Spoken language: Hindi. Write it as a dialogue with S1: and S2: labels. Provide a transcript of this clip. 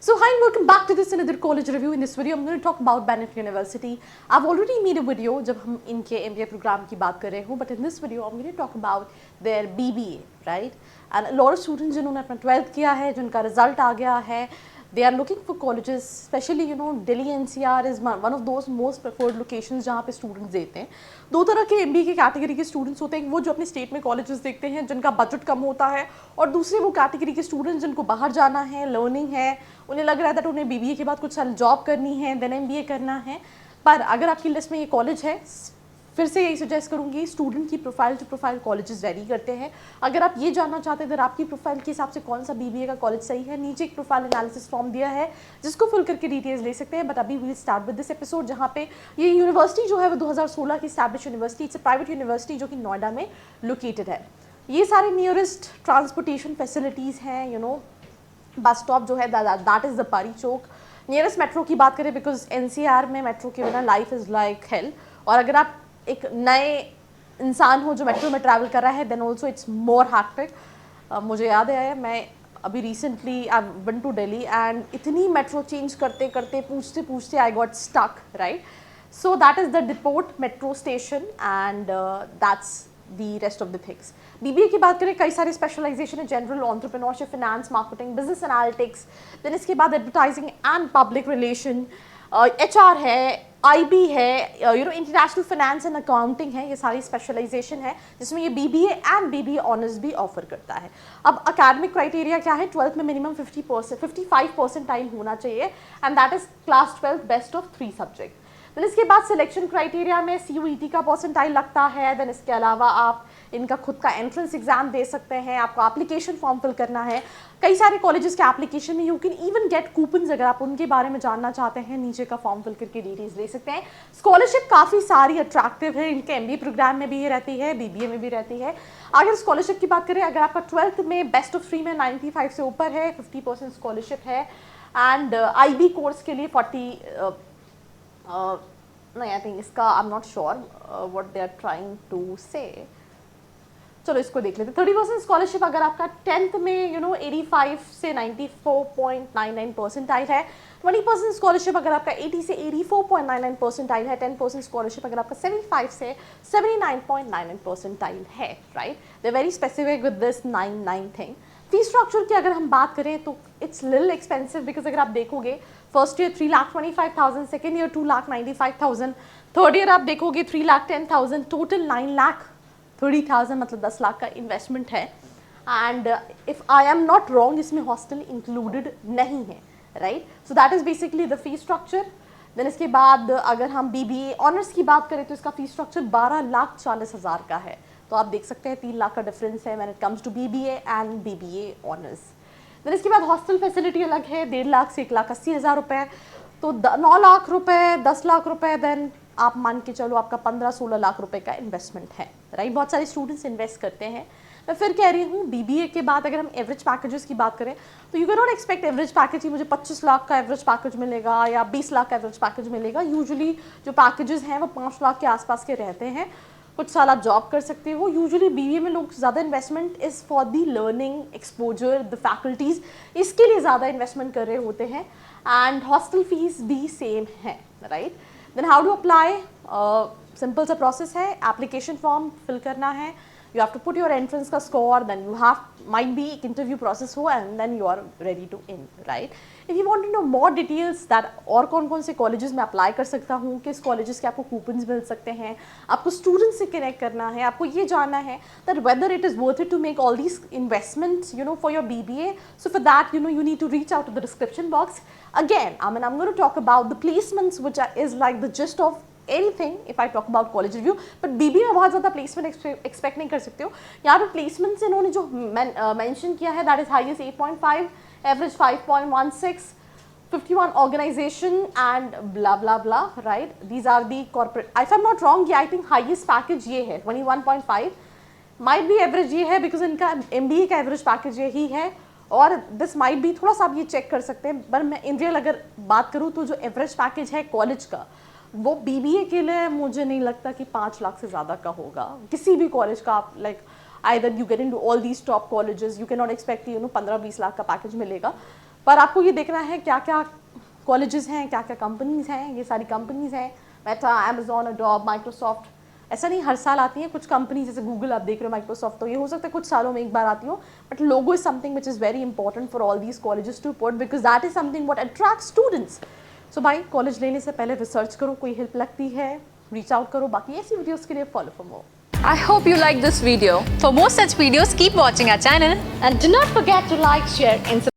S1: So hi and welcome back to this another college review. In this video I'm going to talk about Bennett University. I've already made a video जब हम इनके MBA program की बात कर रहे हूँ, but in this video I'm going to talk about their BBA, right? And a lot of students जिन्होंने अपना 12th किया है, जिनका result आ गया है, they are looking for colleges, especially Delhi NCR is one of those most preferred locations जहाँ पे students देते हैं. दो तरह के MBA के कैटेगरी के स्टूडेंट्स होते हैं, वो जो अपने स्टेट में कॉलेजेस देखते हैं जिनका बजट कम होता है, और दूसरे वो कैटेगरी के स्टूडेंट्स जिनको बाहर जाना है, लर्निंग है, उन्हें लग रहा है कि उन्हें BBA के बाद कुछ साल जॉब करनी है, देन MBA करना है. पर अगर आपकी लिस्ट में ये कॉलेज है, फिर से यही सजेस्ट करूँगी, स्टूडेंट की profile to profile colleges vary करते हैं. अगर आप ये जानना चाहते हैं तो आपकी प्रोफाइल के हिसाब से कौन सा BBA का कॉलेज सही है, नीचे एक प्रोफाइल एनालिसिस फॉर्म दिया है जिसको फिल करके डिटेल्स ले सकते हैं. बट अभी will start with this episode, जहाँ पे ये यूनिवर्सिटी जो है वो 2016 की establish university, it's a private university जो कि नोएडा में लोकेटेड है. ये सारे नियरेस्ट ट्रांसपोर्टेशन फैसिलिटीज़ हैं, बस स्टॉप जो है दैट इज़ द पारी चौक. नियरेस्ट मेट्रो की बात करें, बिकॉज NCR में मेट्रो के बिना लाइफ इज़ लाइक हेल. और अगर आप एक नए इंसान हो जो मेट्रो में ट्रैवल कर रहा है, then also it's more hectic. मुझे याद है, मैं अभी recently I went to Delhi and इतनी मेट्रो चेंज करते करते पूछते पूछते I got stuck, right. So that is the deport metro station and that's the rest of the things. BBA की बात करें, कई सारे स्पेशलाइजेशन है, general, entrepreneurship, finance, marketing, business analytics, then इसके बाद advertising and public relation, HR है, IB है, इंटरनेशनल फाइनेंस एंड अकाउंटिंग है. ये सारी स्पेशलाइजेशन है जिसमें ये BBA एंड BBA ऑनर्स भी ऑफर करता है. अब अकेडमिक क्राइटेरिया क्या है? 12th में मिनिमम 55 परसेंटाइल होना चाहिए and that is class 12 best of 3 subject. Then इसके बाद सिलेक्शन क्राइटेरिया में CUET का परसेंटाइल लगता है. देन इसके अलावा आप इनका खुद का एंट्रेंस एग्जाम दे सकते हैं, आपको एप्लीकेशन फॉर्म फिल करना है. कई सारे कॉलेजेस के एप्लीकेशन में you can even get coupons. अगर आप उनके बारे में जानना चाहते हैं, नीचे का फॉर्म फिल करके डिटेल्स ले सकते हैं. स्कॉलरशिप काफ़ी सारी अट्रैक्टिव है, इनके MBA प्रोग्राम में भी ये रहती है, BBA में भी रहती है. अगर स्कॉलरशिप की बात करें, अगर आपका 12th में बेस्ट ऑफ 3 में 95 से ऊपर है, 50% स्कॉलरशिप है. एंड IB कोर्स के लिए 40 नहीं, आई थिंक इसका I am not sure what they are trying to say. चलो इसको देख लेते. 30% स्कॉलरशिप अगर आपका 10th में 85 से 94.99 परसेंटाइल है. 20% स्कॉलरशिप अगर आपका 80 से 84.99 परसेंटाइल है. 10% स्कॉलरशिप अगर आपका 75 से 79.99 परसेंटाइल है, right. They very specific with this 99 thing. Fee structure की अगर हम बात करें तो इट्स लिटिल एक्सपेंसिव, बिकॉज अगर आप देखोगे first year 3,25,000, second year 2,95,000, third year आप देखोगे 3,10,000, टोटल 9,30,000, मतलब 10 लाख का इन्वेस्टमेंट है. And if I am not wrong, इसमें हॉस्टल इंक्लूडेड नहीं है, right. So that is basically the fee structure. Then इसके बाद अगर हम BBA ऑनर्स की बात करें तो इसका फी स्ट्रक्चर 12,40,000 का है. तो आप देख सकते हैं 3 लाख का डिफरेंस है when it comes to BBA and BBA honours. Then इसके बाद हॉस्टल फैसिलिटी अलग है, 1.5 लाख से 1,80,000 रुपये. तो 9 लाख रुपए, 10 लाख रुपए, देन आप मान के चलो आपका 15-16 लाख रुपए का इन्वेस्टमेंट है, राइट. बहुत सारे स्टूडेंट्स इन्वेस्ट करते हैं. मैं फिर कह रही हूँ, BBA के बाद अगर हम एवरेज पैकेजेस की बात करें तो you can not expect average package ही मुझे 25 लाख का एवरेज पैकेज मिलेगा या 20 लाख का एवरेज पैकेज मिलेगा. यूजुअली जो पैकेजेस हैं वो 5 लाख के आसपास के रहते हैं. कुछ साल आप जॉब कर सकते हो. यूजुअली BBA में लोग ज़्यादा investment is for the learning, exposure, the faculties, इसके लिए ज़्यादा इन्वेस्टमेंट कर रहे होते हैं. एंड हॉस्टल फीस भी सेम है, right. Then how to apply? Simple सा प्रोसेस है. एप्लीकेशन फॉर्म फिल करना है, you have to put your entrance का score, then you have might be interview process हो and then you are ready to in, right. If you want to know more details that और कौन से colleges में apply कर सकता हूँ, किस colleges के आपको coupons मिल सकते हैं, आपको students से connect करना है, आपको ये जानना है that whether it is worth it to make all these investments for your BBA. So for that you need to reach out to the description box. Again, I'm going to talk about the placements which is like the gist of anything if I talk about college review, but BBA में बहुत ज़्यादा प्लेसमेंट एक्सपेक्ट नहीं कर सकते हो. यहाँ पे प्लेसमेंट्स इन्होंने जो मेंशन किया है, that is highest 8.5, average 5.16, 51 organisation and blah blah blah, right. These are the corporate. If I am not wrong, I think highest package ये है 21.5. माइट भी एवरेज ये है बिकॉज इनका MBA का एवरेज पैकेज यही है, और दिस माइट भी थोड़ा सा आप ये चेक कर सकते हैं. पर मैं इन रियल अगर बात करूँ तो जो एवरेज पैकेज है कॉलेज का, वो BBA के लिए मुझे नहीं लगता कि 5 लाख से ज़्यादा का होगा. किसी भी कॉलेज का आप like either you get into all these top colleges, you cannot expect 15-20 lakh का पैकेज मिलेगा. पर आपको ये देखना है क्या क्या कॉलेजेस हैं, क्या क्या कंपनीज हैं। ये सारी कंपनीज हैं, मेटा, अमेजोन, अडोब, माइक्रोसॉफ्ट। ऐसा नहीं हर साल आती हैं, कुछ कंपनी जैसे गूगल आप देख रहे हो, माइक्रोसॉफ्ट, तो ये हो सकता है कुछ सालों में एक बार आती हो, but logo is something which is very important for all these colleges to put, because that is something what attract students. So भाई कॉलेज लेने से पहले रिसर्च करो, कोई हेल्प लगती है रीच आउट करो। बाकी ऐसी वीडियोज़ के लिए follow for more.
S2: I hope you like this video.
S3: For more such videos, keep watching our channel.
S1: And do not forget to like, share and subscribe.